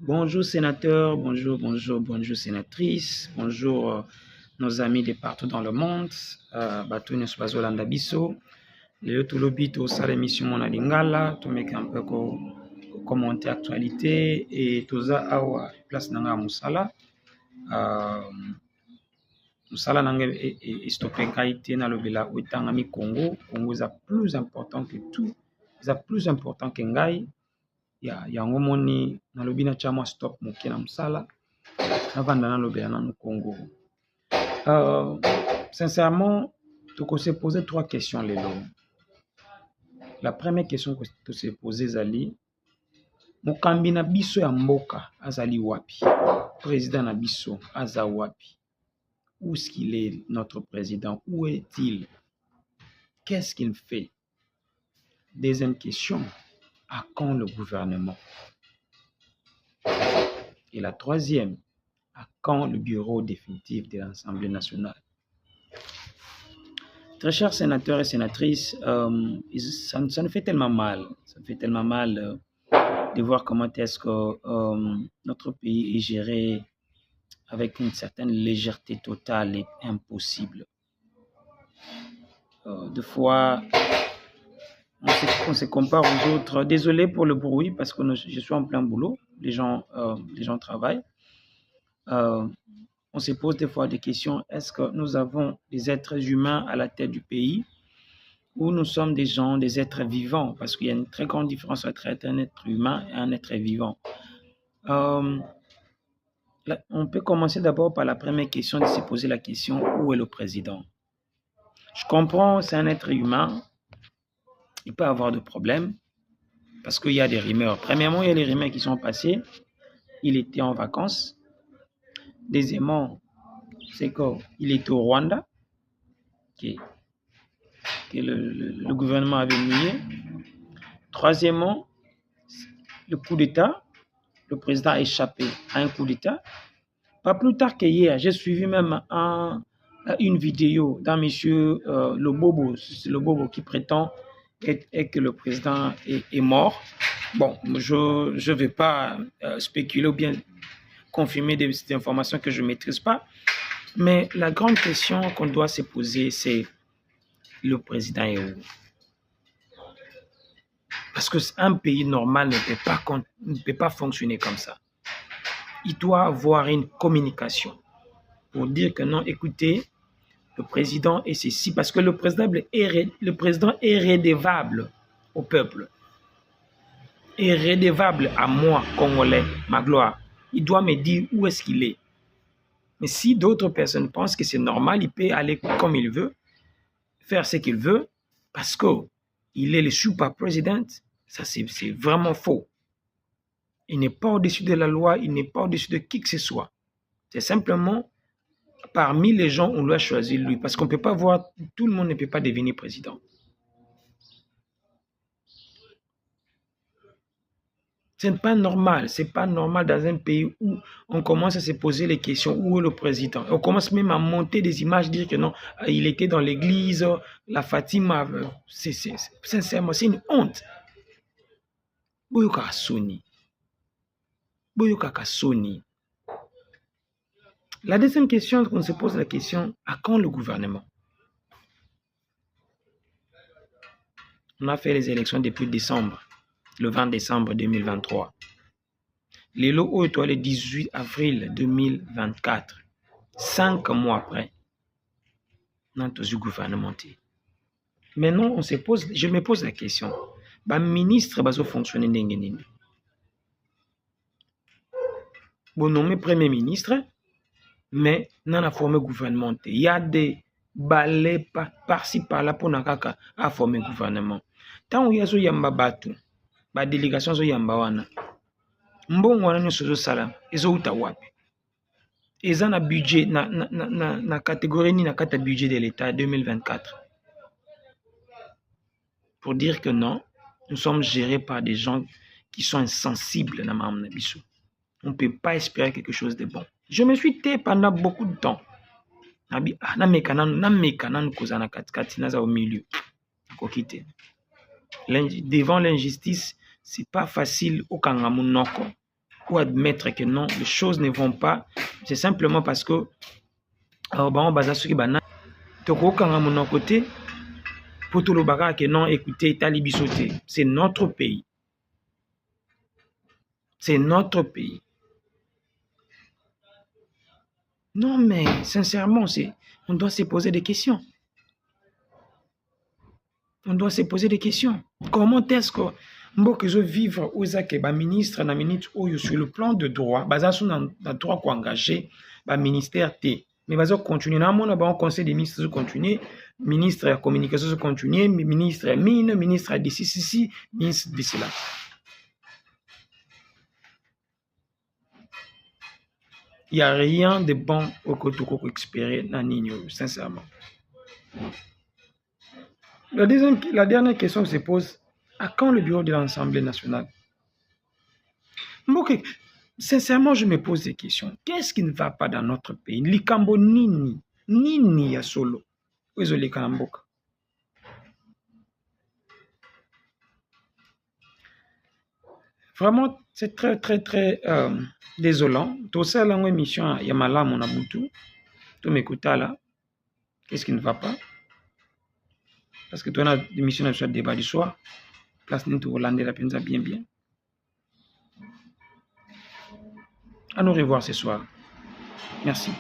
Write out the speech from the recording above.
Bonjour sénateur, bonjour sénatrice, bonjour nos amis de partout dans le monde. Bato nyonso bazolanda biso. Lelo tolobi tosala émission mona lingala, tomeka un peu commenter actualité et toza awa place nanga musala. Musala nanga stoppé kaité na lobela otanga mi Congo. Congo est plus important que tout. C'est plus important que ngai. Yango moni nalobi na tia mwa stop moke na mosala navanda nalobela nanu Congo. Sincèrement, tu se poser trois questions lelo. La première question que tu se poser zali mokambi na biso ya mboka azali wapi? Président na biso aza wapi? Où est-ce qu'il est notre président? Où est-il? Qu'est-ce qu'il fait? Deuxième question, à quand le gouvernement? Et la troisième, à quand le bureau définitif de l'Assemblée nationale? Très chers sénateurs et sénatrices, ça nous fait tellement mal. Ça me fait tellement mal de voir comment est-ce que notre pays est géré avec une certaine légèreté totale et impossible. Des fois, on se compare aux autres. Désolé pour le bruit parce que je suis en plein boulot. Les gens travaillent. On se pose des fois des questions. Est-ce que nous avons des êtres humains à la tête du pays ou nous sommes des êtres vivants? Parce qu'il y a une très grande différence entre un être humain et un être vivant. On peut commencer d'abord par la première question, de se poser la question, où est le président? Je comprends, c'est un être humain. Il peut avoir de problèmes parce qu'il y a des rumeurs. Premièrement, il y a les rumeurs qui sont passées. Il était en vacances. Deuxièmement, c'est qu'il était au Rwanda, que le gouvernement avait nié. Troisièmement, le coup d'État, le président a échappé à un coup d'État. Pas plus tard qu'hier, j'ai suivi même une vidéo d'un monsieur le Bobo qui prétend que le président est mort. Bon, je ne vais pas spéculer ou bien confirmer des informations que je ne maîtrise pas. Mais la grande question qu'on doit se poser, c'est le président est où? Parce qu'un pays normal ne peut pas fonctionner comme ça. Il doit avoir une communication pour dire que non, écoutez, le président est ceci. Parce que le président est redevable au peuple. Est redevable à moi, Congolais, ma gloire. Il doit me dire où est-ce qu'il est. Mais si d'autres personnes pensent que c'est normal, il peut aller comme il veut, faire ce qu'il veut, parce qu'il est le super-président, ça c'est vraiment faux. Il n'est pas au-dessus de la loi, il n'est pas au-dessus de qui que ce soit. C'est simplement, parmi les gens, on doit choisir lui, parce qu'on ne peut pas voir, tout le monde ne peut pas devenir président. C'est pas normal dans un pays où on commence à se poser les questions, où est le président? On commence même à monter des images, dire que non, il était dans l'église, la Fatima, sincèrement, c'est une honte. Boyoka Soni. La deuxième question qu'on se pose, la question, à quand le gouvernement? On a fait les élections depuis décembre. Le 20 décembre 2023. Les lots étoilent le 18 avril 2024. 5 mois après. On a tous eu gouvernement. Maintenant, je me pose la question. Le ministre va fonctionner n'engeni. Bon, nommé premier ministre, mais dans la forme gouvernement. Il y a des balais par-ci par-là pour nakaka à former gouvernement. Tant où il y a zo yamba batu. Ba délégation zo yamba wana mbongo wana nyonso zo sala ezo uta wapi eza na budget na catégorie ni na kata budget de l'État 2024 pour dire que non, nous sommes gérés par des gens qui sont insensibles na mamna biso. On ne peut pas espérer quelque chose de bon. Je me suis té pendant beaucoup de temps. Nabi na mekanan kozana katikati naza au milieu kokite. Devant l'injustice, c'est pas facile au kangamunoko. pour admettre que non, les choses ne vont pas. C'est simplement parce que mon côté pour tout le bagage que non, écoutez, c'est notre pays. C'est notre pays. Non, mais sincèrement, on doit se poser des questions. On doit se poser des questions. Comment est-ce que je vivre aux ministre na ministre sur le plan de droit, na droit engagé, ministère T. Mais continuer na mon conseil des ministres continuer, ministre de la communication continuer, ministre mine, ministre de ceci, ministre de cela. Il n'y a rien de bon au côté expérer dans Nino, sincèrement. La dernière question se pose, à quand le bureau de l'Assemblée nationale? Sincèrement, je me pose des questions. Qu'est-ce qui ne va pas dans notre pays? Likambo nini ya solo. Vraiment, c'est très, très, très désolant. Tout ça, là, émission, il y a malade, mon aboutou. Tout m'écoute là. Qu'est-ce qui ne va pas? Parce que tu as une émission sur le débat du soir. Place Nintu Hollandais, la pensa bien, bien. À nous revoir ce soir. Merci.